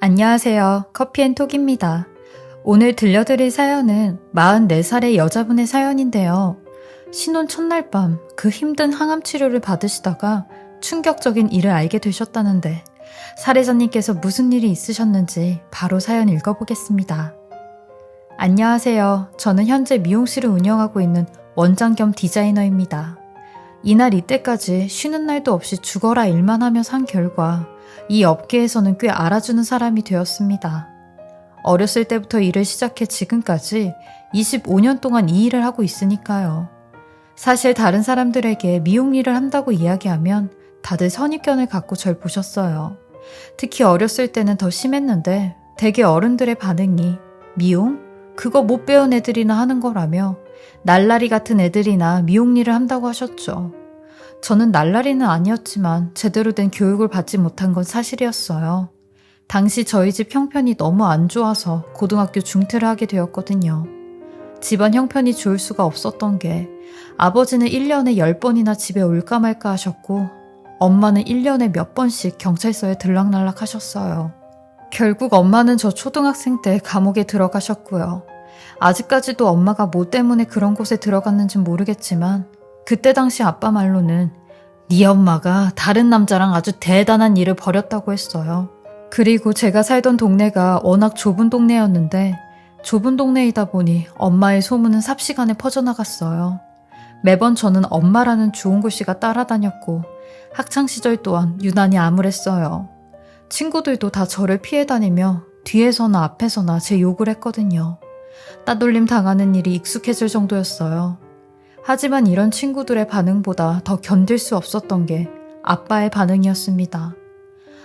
안녕하세요. 커피앤톡입니다. 오늘 들려드릴 사연은 44살의 여자분의 사연인데요. 신혼 첫날 밤 그 힘든 항암 치료를 받으시다가 충격적인 일을 알게 되셨다는데 사례자님께서 무슨 일이 있으셨는지 바로 사연 읽어보겠습니다. 안녕하세요. 저는 현재 미용실을 운영하고 있는 원장 겸 디자이너입니다. 이날 이때까지 쉬는 날도 없이 죽어라 일만 하며 산 결과 이 업계에서는 꽤 알아주는 사람이 되었습니다. 어렸을 때부터 일을 시작해 지금까지 25년 동안 이 일을 하고 있으니까요. 사실 다른 사람들에게 미용 일을 한다고 이야기하면 다들 선입견을 갖고 절 보셨어요. 특히 어렸을 때는 더 심했는데 대개 어른들의 반응이 미용? 그거 못 배운 애들이나 하는 거라며 날라리 같은 애들이나 미용 일을 한다고 하셨죠. 저는 날라리는 아니었지만 제대로 된 교육을 받지 못한 건 사실이었어요. 당시 저희 집 형편이 너무 안 좋아서 고등학교 중퇴를 하게 되었거든요. 집안 형편이 좋을 수가 없었던 게 아버지는 1년에 10번이나 집에 올까 말까 하셨고 엄마는 1년에 몇 번씩 경찰서에 들락날락 하셨어요. 결국 엄마는 저 초등학생 때 감옥에 들어가셨고요. 아직까지도 엄마가 뭐 때문에 그런 곳에 들어갔는지 모르겠지만 그때 당시 아빠 말로는 네 엄마가 다른 남자랑 아주 대단한 일을 벌였다고 했어요. 그리고 제가 살던 동네가 워낙 좁은 동네였는데 좁은 동네이다 보니 엄마의 소문은 삽시간에 퍼져나갔어요. 매번 저는 엄마라는 좋은 글씨가 따라다녔고 학창시절 또한 유난히 암울했어요. 친구들도 다 저를 피해 다니며 뒤에서나 앞에서나 제 욕을 했거든요. 따돌림 당하는 일이 익숙해질 정도였어요. 하지만 이런 친구들의 반응보다 더 견딜 수 없었던 게 아빠의 반응이었습니다.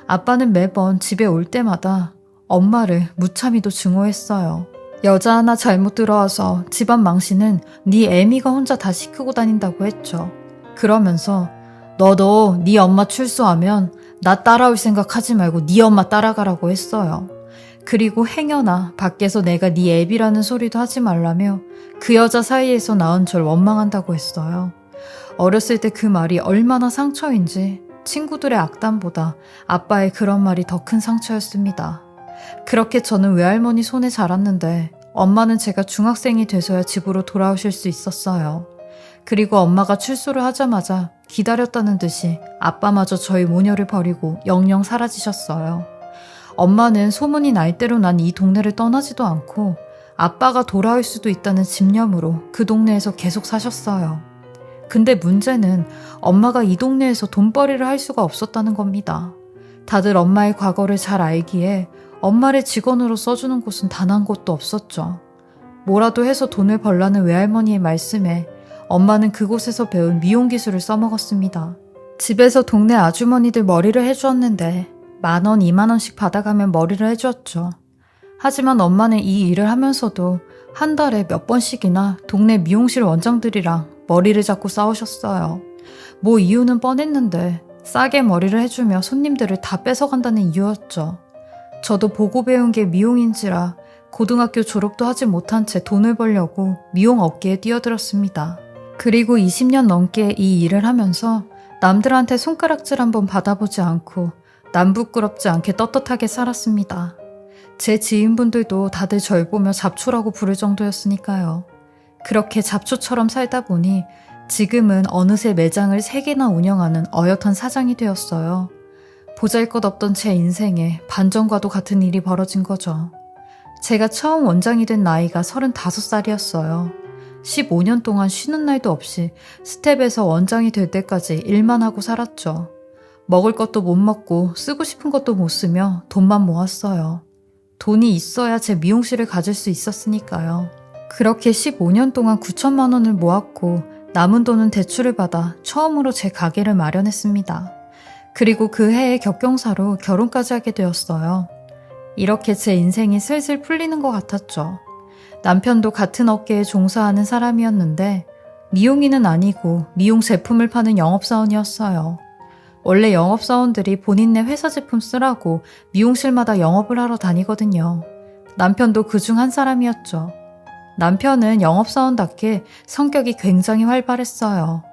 아빠는 매번 집에 올 때마다 엄마를 무참히도 증오했어요. 여자 하나 잘못 들어와서 집안 망신은 네 애미가 혼자 다 시키고 다닌다고 했죠. 그러면서 너도 네 엄마 출소하면 나 따라올 생각 하지 말고 네 엄마 따라가라고 했어요. 그리고 행여나 밖에서 내가 네 애비라는 소리도 하지 말라며 그 여자 사이에서 낳은 절 원망한다고 했어요. 어렸을 때 그 말이 얼마나 상처인지 친구들의 악담보다 아빠의 그런 말이 더 큰 상처였습니다. 그렇게 저는 외할머니 손에 자랐는데 엄마는 제가 중학생이 돼서야 집으로 돌아오실 수 있었어요. 그리고 엄마가 출소를 하자마자 기다렸다는 듯이 아빠마저 저희 모녀를 버리고 영영 사라지셨어요. 엄마는 소문이 날 대로 난 이 동네를 떠나지도 않고 아빠가 돌아올 수도 있다는 집념으로 그 동네에서 계속 사셨어요. 근데 문제는 엄마가 이 동네에서 돈벌이를 할 수가 없었다는 겁니다. 다들 엄마의 과거를 잘 알기에 엄마를 직원으로 써주는 곳은 단 한 곳도 없었죠. 뭐라도 해서 돈을 벌라는 외할머니의 말씀에 엄마는 그곳에서 배운 미용 기술을 써먹었습니다. 집에서 동네 아주머니들 머리를 해주었는데 10,000원, 20,000원씩 받아가면 머리를 해주었죠. 하지만 엄마는 이 일을 하면서도 한 달에 몇 번씩이나 동네 미용실 원장들이랑 머리를 잡고 싸우셨어요. 뭐 이유는 뻔했는데 싸게 머리를 해주며 손님들을 다 뺏어간다는 이유였죠. 저도 보고 배운 게 미용인지라 고등학교 졸업도 하지 못한 채 돈을 벌려고 미용 업계에 뛰어들었습니다. 그리고 20년 넘게 이 일을 하면서 남들한테 손가락질 한번 받아보지 않고 남 부끄럽지 않게 떳떳하게 살았습니다. 제 지인분들도 다들 절 보며 잡초라고 부를 정도였으니까요. 그렇게 잡초처럼 살다 보니 지금은 어느새 매장을 3개나 운영하는 어엿한 사장이 되었어요. 보잘것없던 제 인생에 반전과도 같은 일이 벌어진 거죠. 제가 처음 원장이 된 나이가 35살이었어요. 15년 동안 쉬는 날도 없이 스텝에서 원장이 될 때까지 일만 하고 살았죠. 먹을 것도 못 먹고 쓰고 싶은 것도 못 쓰며 돈만 모았어요. 돈이 있어야 제 미용실을 가질 수 있었으니까요. 그렇게 15년 동안 9천만 원을 모았고 남은 돈은 대출을 받아 처음으로 제 가게를 마련했습니다. 그리고 그 해에 격경사로 결혼까지 하게 되었어요. 이렇게 제 인생이 슬슬 풀리는 것 같았죠. 남편도 같은 업계에 종사하는 사람이었는데 미용인은 아니고 미용 제품을 파는 영업사원이었어요. 원래 영업사원들이 본인네 회사 제품 쓰라고 미용실마다 영업을 하러 다니거든요. 남편도 그중 한 사람이었죠. 남편은 영업사원답게 성격이 굉장히 활발했어요.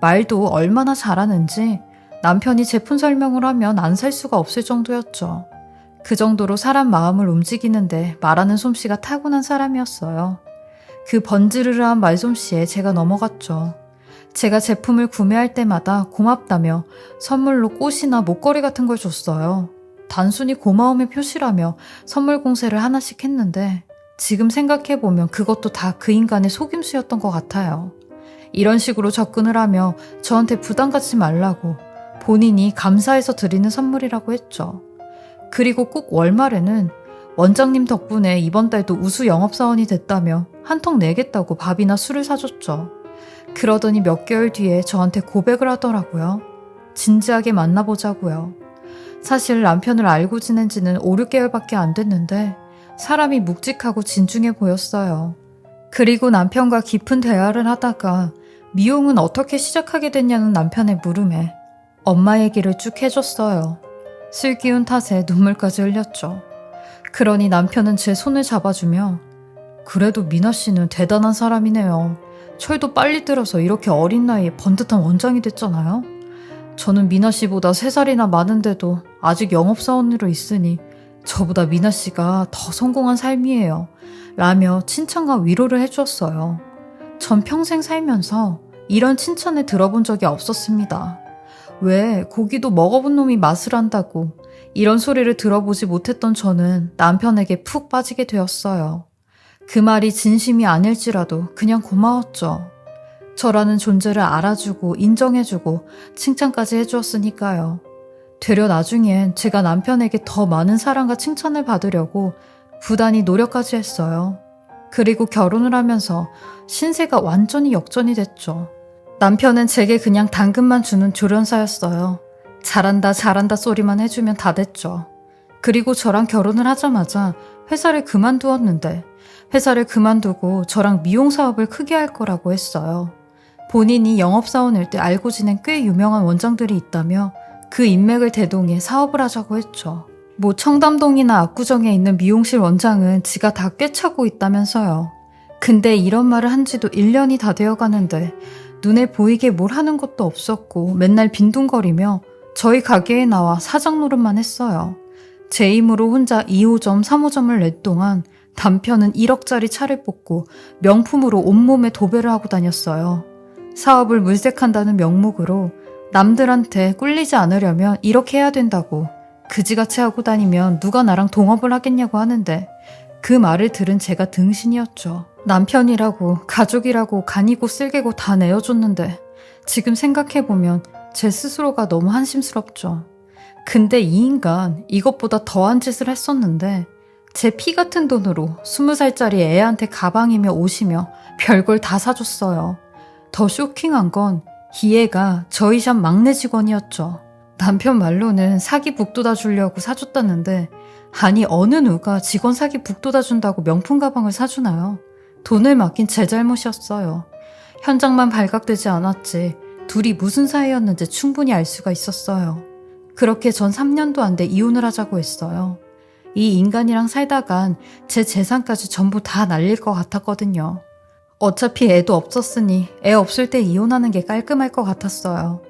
말도 얼마나 잘하는지 남편이 제품 설명을 하면 안 살 수가 없을 정도였죠. 그 정도로 사람 마음을 움직이는데 말하는 솜씨가 타고난 사람이었어요. 그 번지르르한 말솜씨에 제가 넘어갔죠. 제가 제품을 구매할 때마다 고맙다며 선물로 꽃이나 목걸이 같은 걸 줬어요. 단순히 고마움의 표시라며 선물 공세를 하나씩 했는데 지금 생각해보면 그것도 다 그 인간의 속임수였던 것 같아요. 이런 식으로 접근을 하며 저한테 부담 갖지 말라고 본인이 감사해서 드리는 선물이라고 했죠. 그리고 꼭 월말에는 원장님 덕분에 이번 달도 우수 영업사원이 됐다며 한 통 내겠다고 밥이나 술을 사줬죠. 그러더니 몇 개월 뒤에 저한테 고백을 하더라고요. 진지하게 만나보자고요. 사실 남편을 알고 지낸 지는 5, 6개월밖에 안 됐는데 사람이 묵직하고 진중해 보였어요. 그리고 남편과 깊은 대화를 하다가 미용은 어떻게 시작하게 됐냐는 남편의 물음에 엄마 얘기를 쭉 해줬어요. 술 기운 탓에 눈물까지 흘렸죠. 그러니 남편은 제 손을 잡아주며 그래도 미나 씨는 대단한 사람이네요. 철도 빨리 들어서 이렇게 어린 나이에 번듯한 원장이 됐잖아요. 저는 미나 씨보다 3살이나 많은데도 아직 영업사원으로 있으니 저보다 미나 씨가 더 성공한 삶이에요. 라며 칭찬과 위로를 해주었어요. 전 평생 살면서 이런 칭찬을 들어본 적이 없었습니다. 왜 고기도 먹어본 놈이 맛을 안다고 이런 소리를 들어보지 못했던 저는 남편에게 푹 빠지게 되었어요. 그 말이 진심이 아닐지라도 그냥 고마웠죠. 저라는 존재를 알아주고 인정해주고 칭찬까지 해주었으니까요. 되려 나중엔 제가 남편에게 더 많은 사랑과 칭찬을 받으려고 부단히 노력까지 했어요. 그리고 결혼을 하면서 신세가 완전히 역전이 됐죠. 남편은 제게 그냥 당근만 주는 조련사였어요. 잘한다 잘한다 소리만 해주면 다 됐죠. 그리고 저랑 결혼을 하자마자 회사를 그만두었는데 회사를 그만두고 저랑 미용 사업을 크게 할 거라고 했어요. 본인이 영업사원일 때 알고 지낸 꽤 유명한 원장들이 있다며 그 인맥을 대동해 사업을 하자고 했죠. 뭐 청담동이나 압구정에 있는 미용실 원장은 지가 다 꿰차고 있다면서요. 근데 이런 말을 한 지도 1년이 다 되어 가는데 눈에 보이게 뭘 하는 것도 없었고 맨날 빈둥거리며 저희 가게에 나와 사장 노릇만 했어요. 제 힘으로 혼자 2호점, 3호점을 낼 동안 남편은 1억짜리 차를 뽑고 명품으로 온몸에 도배를 하고 다녔어요. 사업을 물색한다는 명목으로 남들한테 꿀리지 않으려면 이렇게 해야 된다고 그지같이 하고 다니면 누가 나랑 동업을 하겠냐고 하는데 그 말을 들은 제가 등신이었죠. 남편이라고 가족이라고 간이고 쓸개고 다 내어줬는데 지금 생각해보면 제 스스로가 너무 한심스럽죠. 근데 이 인간 이것보다 더한 짓을 했었는데 제 피 같은 돈으로 20살짜리 애한테 가방이며 옷이며 별걸 다 사줬어요. 더 쇼킹한 건 이 애가 저희 샵 막내 직원이었죠. 남편 말로는 사기 북돋아 주려고 사줬다는데 아니 어느 누가 직원 사기 북돋아 준다고 명품 가방을 사주나요? 돈을 맡긴 제 잘못이었어요. 현장만 발각되지 않았지 둘이 무슨 사이였는지 충분히 알 수가 있었어요. 그렇게 전 3년도 안 돼 이혼을 하자고 했어요. 이 인간이랑 살다간 제 재산까지 전부 다 날릴 것 같았거든요. 어차피 애도 없었으니 애 없을 때 이혼하는 게 깔끔할 것 같았어요.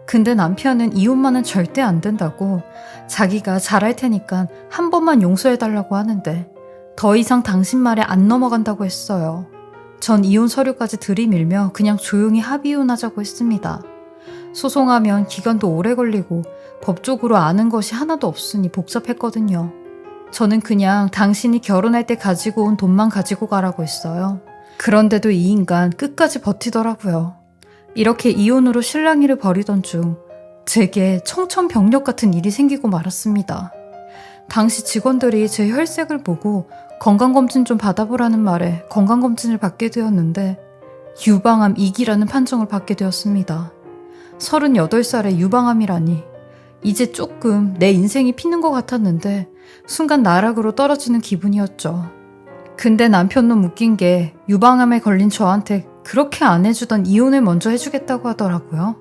근데 남편은 이혼만은 절대 안 된다고 자기가 잘할 테니까 한 번만 용서해달라고 하는데 더 이상 당신 말에 안 넘어간다고 했어요. 전 이혼 서류까지 들이밀며 그냥 조용히 합의이혼하자고 했습니다. 소송하면 기간도 오래 걸리고 법적으로 아는 것이 하나도 없으니 복잡했거든요. 저는 그냥 당신이 결혼할 때 가지고 온 돈만 가지고 가라고 했어요. 그런데도 이 인간 끝까지 버티더라고요. 이렇게 이혼으로 실랑이를 벌이던 중 제게 청천벽력 같은 일이 생기고 말았습니다. 당시 직원들이 제 혈색을 보고 건강검진 좀 받아보라는 말에 건강검진을 받게 되었는데 유방암 2기라는 판정을 받게 되었습니다. 38살에 유방암이라니 이제 조금 내 인생이 피는 것 같았는데 순간 나락으로 떨어지는 기분이었죠. 근데 남편놈 웃긴 게 유방암에 걸린 저한테 그렇게 안 해주던 이혼을 먼저 해주겠다고 하더라고요.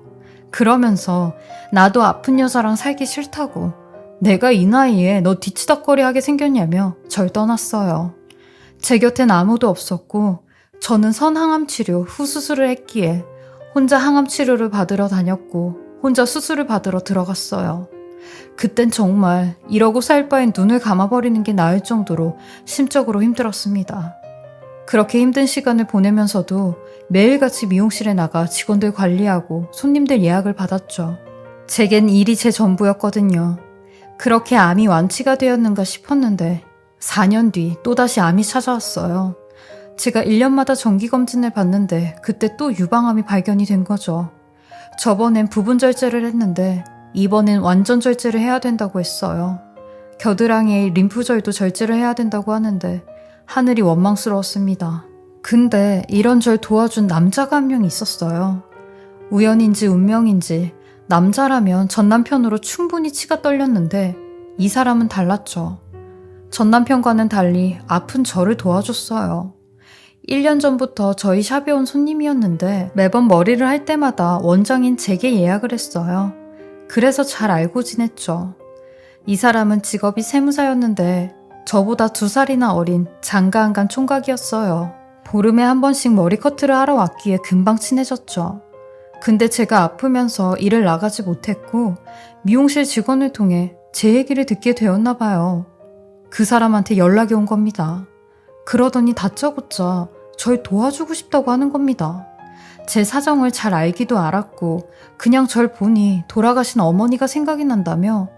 그러면서 나도 아픈 여자랑 살기 싫다고 내가 이 나이에 너 뒤치다꺼리 하게 생겼냐며 절 떠났어요. 제 곁엔 아무도 없었고 저는 선항암 치료 후 수술을 했기에 혼자 항암 치료를 받으러 다녔고 혼자 수술을 받으러 들어갔어요. 그땐 정말 이러고 살 바엔 눈을 감아버리는 게 나을 정도로 심적으로 힘들었습니다. 그렇게 힘든 시간을 보내면서도 매일같이 미용실에 나가 직원들 관리하고 손님들 예약을 받았죠. 제겐 일이 제 전부였거든요. 그렇게 암이 완치가 되었는가 싶었는데 4년 뒤 또다시 암이 찾아왔어요. 제가 1년마다 정기검진을 받는데 그때 또 유방암이 발견이 된 거죠. 저번엔 부분 절제를 했는데 이번엔 완전 절제를 해야 된다고 했어요. 겨드랑이에 림프절도 절제를 해야 된다고 하는데 하늘이 원망스러웠습니다. 근데 이런 절 도와준 남자가 한 명 있었어요. 우연인지 운명인지 남자라면 전 남편으로 충분히 치가 떨렸는데 이 사람은 달랐죠. 전 남편과는 달리 아픈 저를 도와줬어요. 1년 전부터 저희 샵에 온 손님이었는데 매번 머리를 할 때마다 원장인 제게 예약을 했어요. 그래서 잘 알고 지냈죠. 이 사람은 직업이 세무사였는데 저보다 2살이나 어린 장가안간 총각이었어요. 보름에 한 번씩 머리 커트를 하러 왔기에 금방 친해졌죠. 근데 제가 아프면서 일을 나가지 못했고 미용실 직원을 통해 제 얘기를 듣게 되었나 봐요. 그 사람한테 연락이 온 겁니다. 그러더니 다짜고짜 절 도와주고 싶다고 하는 겁니다. 제 사정을 잘 알기도 알았고 그냥 절 보니 돌아가신 어머니가 생각이 난다며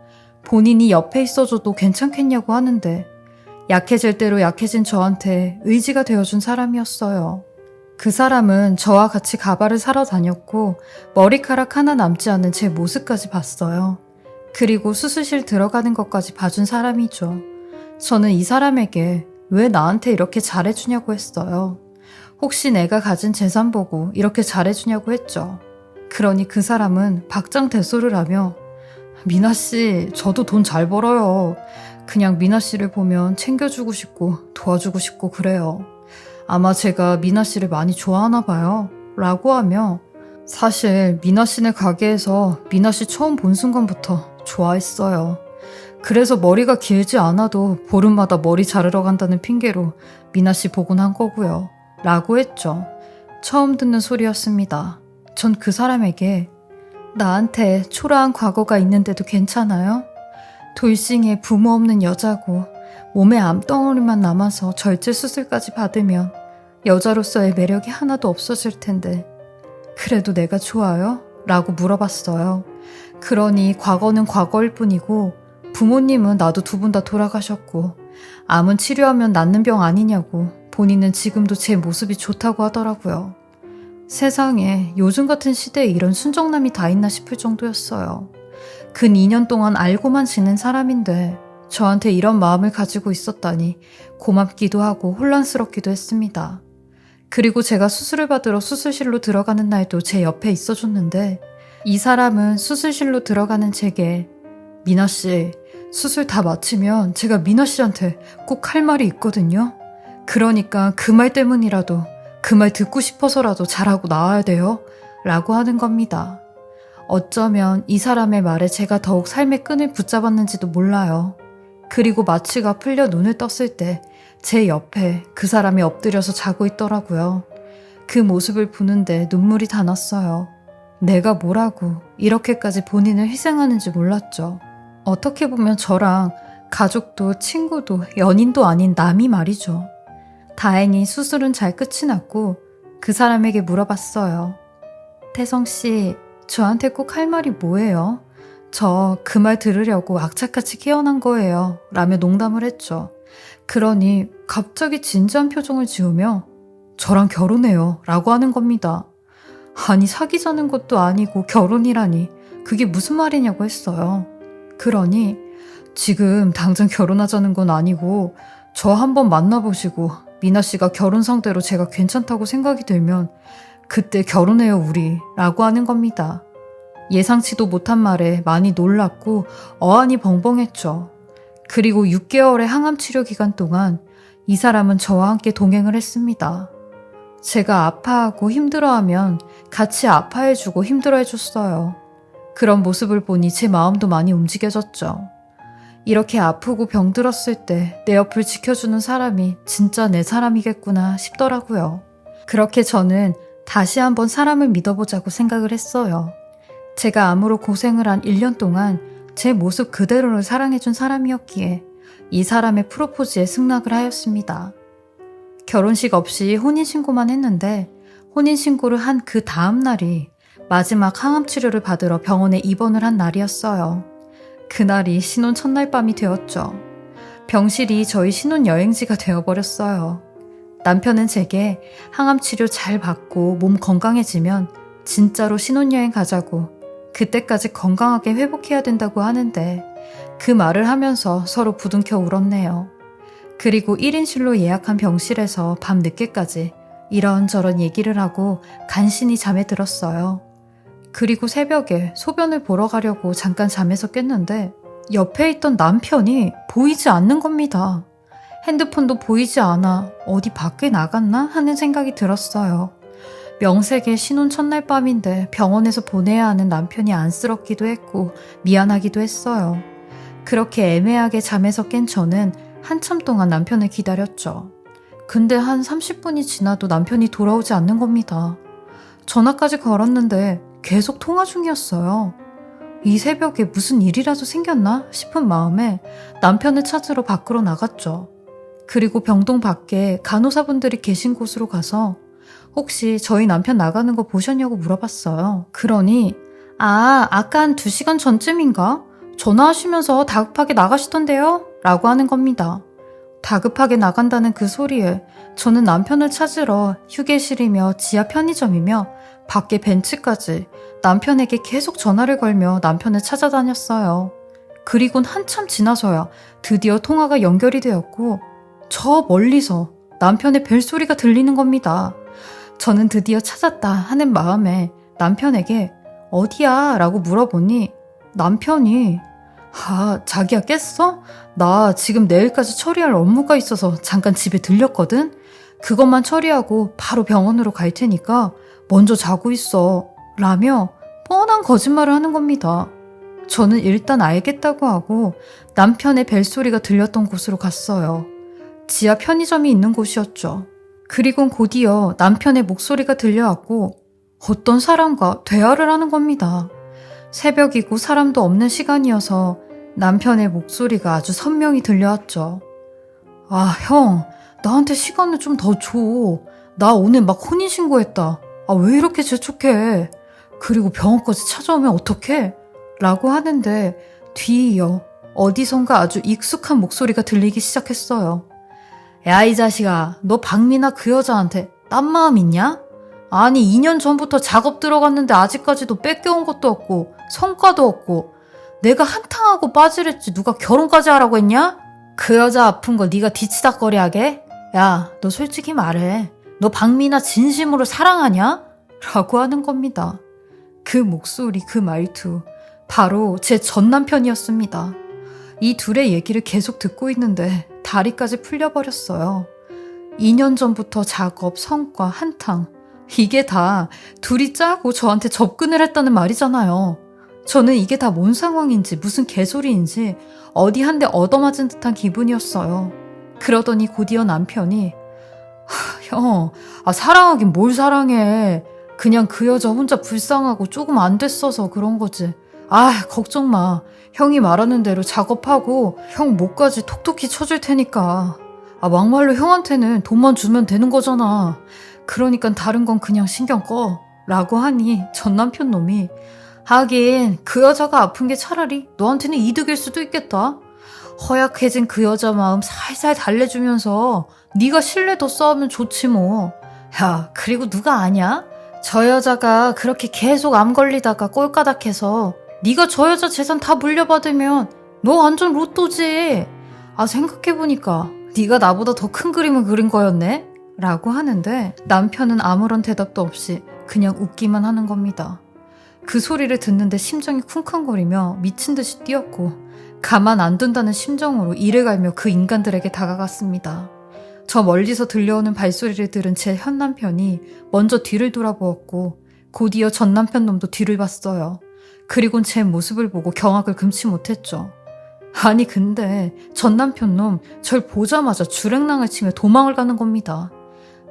본인이 옆에 있어줘도 괜찮겠냐고 하는데 약해질 대로 약해진 저한테 의지가 되어준 사람이었어요. 그 사람은 저와 같이 가발을 사러 다녔고 머리카락 하나 남지 않은 제 모습까지 봤어요. 그리고 수술실 들어가는 것까지 봐준 사람이죠. 저는 이 사람에게 왜 나한테 이렇게 잘해주냐고 했어요. 혹시 내가 가진 재산 보고 이렇게 잘해주냐고 했죠. 그러니 그 사람은 박장대소를 하며 미나 씨, 저도 돈 잘 벌어요. 그냥 미나 씨를 보면 챙겨주고 싶고 도와주고 싶고 그래요. 아마 제가 미나 씨를 많이 좋아하나 봐요. 라고 하며 사실 미나 씨네 가게에서 미나 씨 처음 본 순간부터 좋아했어요. 그래서 머리가 길지 않아도 보름마다 머리 자르러 간다는 핑계로 미나 씨 보곤 한 거고요. 라고 했죠. 처음 듣는 소리였습니다. 전 그 사람에게 나한테 초라한 과거가 있는데도 괜찮아요? 돌싱에 부모 없는 여자고 몸에 암덩어리만 남아서 절제 수술까지 받으면 여자로서의 매력이 하나도 없어질 텐데 그래도 내가 좋아요? 라고 물어봤어요. 그러니 과거는 과거일 뿐이고 부모님은 나도 2분 다 돌아가셨고 암은 치료하면 낫는 병 아니냐고 본인은 지금도 제 모습이 좋다고 하더라고요. 세상에 요즘 같은 시대에 이런 순정남이 다 있나 싶을 정도였어요. 근 2년 동안 알고만 지낸 사람인데 저한테 이런 마음을 가지고 있었다니 고맙기도 하고 혼란스럽기도 했습니다. 그리고 제가 수술을 받으러 수술실로 들어가는 날도 제 옆에 있어줬는데 이 사람은 수술실로 들어가는 제게 미나 씨, 수술 다 마치면 제가 미나 씨한테 꼭 할 말이 있거든요. 그러니까 그 말 때문이라도 그 말 듣고 싶어서라도 잘하고 나와야 돼요. 라고 하는 겁니다. 어쩌면 이 사람의 말에 제가 더욱 삶의 끈을 붙잡았는지도 몰라요. 그리고 마취가 풀려 눈을 떴을 때 제 옆에 그 사람이 엎드려서 자고 있더라고요. 그 모습을 보는데 눈물이 다 났어요. 내가 뭐라고 이렇게까지 본인을 희생하는지 몰랐죠. 어떻게 보면 저랑 가족도 친구도 연인도 아닌 남이 말이죠. 다행히 수술은 잘 끝이 났고 그 사람에게 물어봤어요. 태성씨, 저한테 꼭 할 말이 뭐예요? 저 그 말 들으려고 악착같이 깨어난 거예요. 라며 농담을 했죠. 그러니 갑자기 진지한 표정을 지으며 저랑 결혼해요. 라고 하는 겁니다. 아니 사귀자는 것도 아니고 결혼이라니 그게 무슨 말이냐고 했어요. 그러니 지금 당장 결혼하자는 건 아니고 저 한번 만나보시고 미나 씨가 결혼 상대로 제가 괜찮다고 생각이 들면 그때 결혼해요 우리 라고 하는 겁니다. 예상치도 못한 말에 많이 놀랐고 어안이 벙벙했죠. 그리고 6개월의 항암 치료 기간 동안 이 사람은 저와 함께 동행을 했습니다. 제가 아파하고 힘들어하면 같이 아파해주고 힘들어해줬어요. 그런 모습을 보니 제 마음도 많이 움직여졌죠. 이렇게 아프고 병들었을 때 내 옆을 지켜주는 사람이 진짜 내 사람이겠구나 싶더라고요. 그렇게 저는 다시 한번 사람을 믿어보자고 생각을 했어요. 제가 암으로 고생을 한 1년 동안 제 모습 그대로를 사랑해준 사람이었기에 이 사람의 프로포즈에 승낙을 하였습니다. 결혼식 없이 혼인신고만 했는데 혼인신고를 한 그 다음 날이 마지막 항암치료를 받으러 병원에 입원을 한 날이었어요. 그날이 신혼 첫날 밤이 되었죠. 병실이 저희 신혼여행지가 되어버렸어요. 남편은 제게 항암치료 잘 받고 몸 건강해지면 진짜로 신혼여행 가자고 그때까지 건강하게 회복해야 된다고 하는데 그 말을 하면서 서로 부둥켜 울었네요. 그리고 1인실로 예약한 병실에서 밤 늦게까지 이런저런 얘기를 하고 간신히 잠에 들었어요. 그리고 새벽에 소변을 보러 가려고 잠깐 잠에서 깼는데 옆에 있던 남편이 보이지 않는 겁니다. 핸드폰도 보이지 않아 어디 밖에 나갔나 하는 생각이 들었어요. 명색의 신혼 첫날 밤인데 병원에서 보내야 하는 남편이 안쓰럽기도 했고 미안하기도 했어요. 그렇게 애매하게 잠에서 깬 저는 한참 동안 남편을 기다렸죠. 근데 한 30분이 지나도 남편이 돌아오지 않는 겁니다. 전화까지 걸었는데 계속 통화 중이었어요. 이 새벽에 무슨 일이라도 생겼나 싶은 마음에 남편을 찾으러 밖으로 나갔죠. 그리고 병동 밖에 간호사분들이 계신 곳으로 가서 혹시 저희 남편 나가는 거 보셨냐고 물어봤어요. 그러니 아까 한 2시간 전쯤인가? 전화하시면서 다급하게 나가시던데요? 라고 하는 겁니다. 다급하게 나간다는 그 소리에 저는 남편을 찾으러 휴게실이며 지하 편의점이며 밖에 벤치까지 남편에게 계속 전화를 걸며 남편을 찾아다녔어요. 그리곤 한참 지나서야 드디어 통화가 연결이 되었고 저 멀리서 남편의 벨소리가 들리는 겁니다. 저는 드디어 찾았다 하는 마음에 남편에게 어디야? 라고 물어보니 남편이 자기야 깼어? 나 지금 내일까지 처리할 업무가 있어서 잠깐 집에 들렸거든? 그것만 처리하고 바로 병원으로 갈 테니까 먼저 자고 있어. 라며 뻔한 거짓말을 하는 겁니다. 저는 일단 알겠다고 하고 남편의 벨소리가 들렸던 곳으로 갔어요. 지하 편의점이 있는 곳이었죠. 그리곤 곧이어 남편의 목소리가 들려왔고 어떤 사람과 대화를 하는 겁니다. 새벽이고 사람도 없는 시간이어서 남편의 목소리가 아주 선명히 들려왔죠. 형, 나한테 시간을 좀 더 줘. 나 오늘 막 혼인신고했다. 왜 이렇게 재촉해? 그리고 병원까지 찾아오면 어떡해? 라고 하는데 뒤이어 어디선가 아주 익숙한 목소리가 들리기 시작했어요. 야, 이 자식아, 너 박미나 그 여자한테 딴 마음 있냐? 아니 2년 전부터 작업 들어갔는데 아직까지도 뺏겨온 것도 없고 성과도 없고 내가 한탕하고 빠지랬지 누가 결혼까지 하라고 했냐? 그 여자 아픈 거 네가 뒤치다꺼리하게? 야, 너 솔직히 말해. 너 박미나 진심으로 사랑하냐? 라고 하는 겁니다. 그 목소리, 그 말투, 바로 제 전 남편이었습니다. 이 둘의 얘기를 계속 듣고 있는데 다리까지 풀려버렸어요. 2년 전부터 작업, 성과, 한탕, 이게 다 둘이 짜고 저한테 접근을 했다는 말이잖아요. 저는 이게 다 뭔 상황인지 무슨 개소리인지 어디 한 대 얻어맞은 듯한 기분이었어요. 그러더니 곧이어 남편이 형, 사랑하긴 뭘 사랑해. 그냥 그 여자 혼자 불쌍하고 조금 안 됐어서 그런 거지. 걱정 마. 형이 말하는 대로 작업하고 형 목까지 톡톡히 쳐줄 테니까. 막말로 형한테는 돈만 주면 되는 거잖아. 그러니까 다른 건 그냥 신경 꺼. 라고 하니 전 남편 놈이 하긴 그 여자가 아픈 게 차라리 너한테는 이득일 수도 있겠다. 허약해진 그 여자 마음 살살 달래주면서 네가 신뢰 더 쌓으면 좋지 뭐. 야, 그리고 누가 아냐? 저 여자가 그렇게 계속 암 걸리다가 꼴까닥해서 네가 저 여자 재산 다 물려받으면 너 완전 로또지. 생각해보니까 네가 나보다 더 큰 그림을 그린 거였네? 라고 하는데 남편은 아무런 대답도 없이 그냥 웃기만 하는 겁니다. 그 소리를 듣는데 심장이 쿵쾅거리며 미친 듯이 뛰었고 가만 안 둔다는 심정으로 이를 갈며 그 인간들에게 다가갔습니다. 저 멀리서 들려오는 발소리를 들은 제 현 남편이 먼저 뒤를 돌아보았고 곧이어 전 남편 놈도 뒤를 봤어요. 그리곤 제 모습을 보고 경악을 금치 못했죠. 근데 전 남편 놈 절 보자마자 주랭랑을 치며 도망을 가는 겁니다.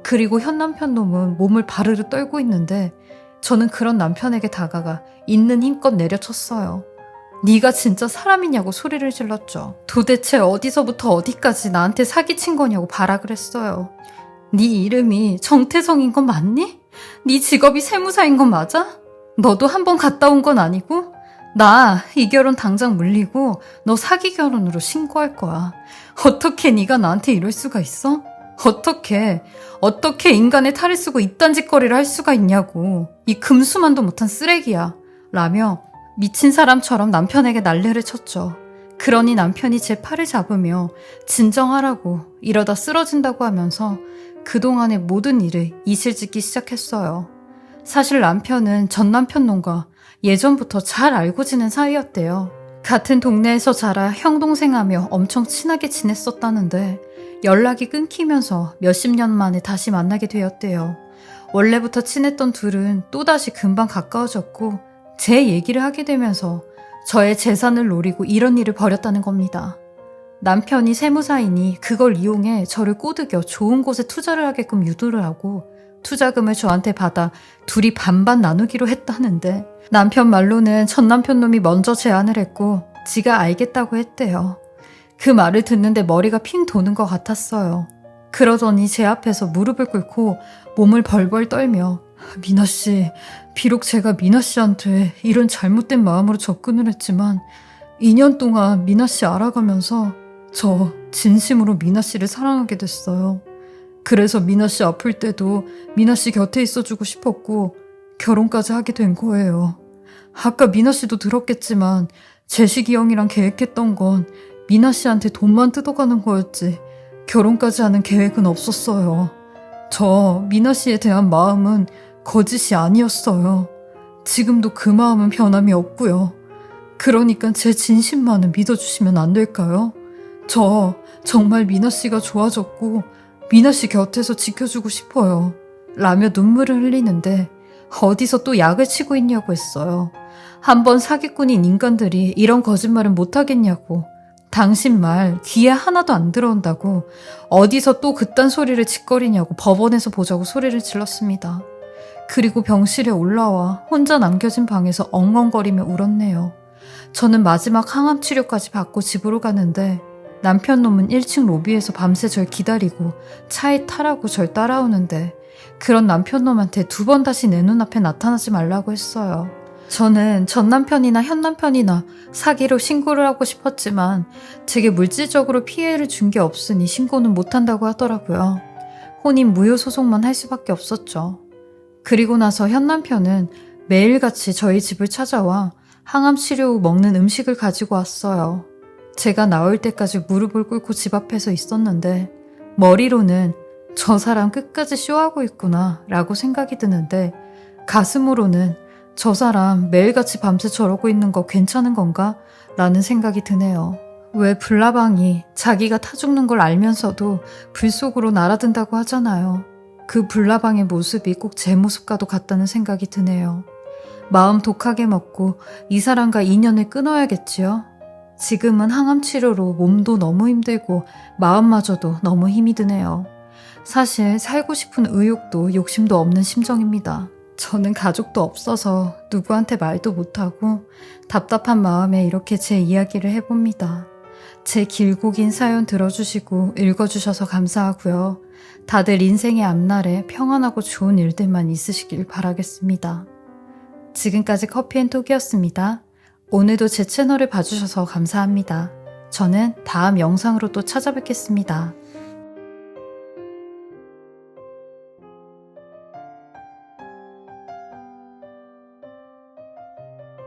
그리고 현 남편 놈은 몸을 바르르 떨고 있는데 저는 그런 남편에게 다가가 있는 힘껏 내려쳤어요. 네가 진짜 사람이냐고 소리를 질렀죠. 도대체 어디서부터 어디까지 나한테 사기친 거냐고 발악을 했어요. 네 이름이 정태성인 건 맞니? 네 직업이 세무사인 건 맞아? 너도 한 번 갔다 온 건 아니고? 나 이 결혼 당장 물리고 너 사기 결혼으로 신고할 거야. 어떻게 네가 나한테 이럴 수가 있어? 어떻게 인간의 탈을 쓰고 이딴 짓거리를 할 수가 있냐고. 이 금수만도 못한 쓰레기야. 라며 미친 사람처럼 남편에게 난리를 쳤죠. 그러니 남편이 제 팔을 잡으며 진정하라고, 이러다 쓰러진다고 하면서 그동안의 모든 일을 이실짓기 시작했어요. 사실 남편은 전 남편 놈과 예전부터 잘 알고 지낸 사이였대요. 같은 동네에서 자라 형 동생하며 엄청 친하게 지냈었다는데 연락이 끊기면서 몇십 년 만에 다시 만나게 되었대요. 원래부터 친했던 둘은 또다시 금방 가까워졌고 제 얘기를 하게 되면서 저의 재산을 노리고 이런 일을 벌였다는 겁니다. 남편이 세무사이니 그걸 이용해 저를 꼬드겨 좋은 곳에 투자를 하게끔 유도를 하고 투자금을 저한테 받아 둘이 반반 나누기로 했다는데 남편 말로는 전 남편 놈이 먼저 제안을 했고 지가 알겠다고 했대요. 그 말을 듣는데 머리가 핑 도는 것 같았어요. 그러더니 제 앞에서 무릎을 꿇고 몸을 벌벌 떨며 미나 씨, 비록 제가 미나 씨한테 이런 잘못된 마음으로 접근을 했지만 2년 동안 미나 씨 알아가면서 저 진심으로 미나 씨를 사랑하게 됐어요. 그래서 미나 씨 아플 때도 미나 씨 곁에 있어주고 싶었고 결혼까지 하게 된 거예요. 아까 미나 씨도 들었겠지만 재식이 형이랑 계획했던 건 미나 씨한테 돈만 뜯어가는 거였지 결혼까지 하는 계획은 없었어요. 저 미나 씨에 대한 마음은 거짓이 아니었어요. 지금도 그 마음은 변함이 없고요. 그러니까 제 진심만은 믿어주시면 안 될까요? 저 정말 미나 씨가 좋아졌고 미나 씨 곁에서 지켜주고 싶어요. 라며 눈물을 흘리는데 어디서 또 약을 치고 있냐고 했어요. 한번 사기꾼인 인간들이 이런 거짓말은 못하겠냐고. 당신 말 귀에 하나도 안 들어온다고 어디서 또 그딴 소리를 짓거리냐고 법원에서 보자고 소리를 질렀습니다. 그리고 병실에 올라와 혼자 남겨진 방에서 엉엉거리며 울었네요. 저는 마지막 항암 치료까지 받고 집으로 가는데 남편 놈은 1층 로비에서 밤새 절 기다리고 차에 타라고 절 따라오는데 그런 남편 놈한테 2번 다시 내 눈앞에 나타나지 말라고 했어요. 저는 전 남편이나 현 남편이나 사기로 신고를 하고 싶었지만 제게 물질적으로 피해를 준 게 없으니 신고는 못한다고 하더라고요. 혼인 무효 소송만 할 수밖에 없었죠. 그리고 나서 현 남편은 매일같이 저희 집을 찾아와 항암 치료 후 먹는 음식을 가지고 왔어요. 제가 나올 때까지 무릎을 꿇고 집 앞에서 있었는데 머리로는 저 사람 끝까지 쇼하고 있구나 라고 생각이 드는데 가슴으로는 저 사람 매일같이 밤새 저러고 있는 거 괜찮은 건가? 라는 생각이 드네요. 왜 불나방이 자기가 타 죽는 걸 알면서도 불 속으로 날아든다고 하잖아요. 그 불나방의 모습이 꼭 제 모습과도 같다는 생각이 드네요. 마음 독하게 먹고 이 사람과 인연을 끊어야겠지요? 지금은 항암 치료로 몸도 너무 힘들고 마음마저도 너무 힘이 드네요. 사실 살고 싶은 의욕도 욕심도 없는 심정입니다. 저는 가족도 없어서 누구한테 말도 못하고 답답한 마음에 이렇게 제 이야기를 해봅니다. 제 길고 긴 사연 들어주시고 읽어주셔서 감사하고요. 다들 인생의 앞날에 평안하고 좋은 일들만 있으시길 바라겠습니다. 지금까지 커피앤톡이었습니다. 오늘도 제 채널을 봐주셔서 감사합니다. 저는 다음 영상으로 또 찾아뵙겠습니다.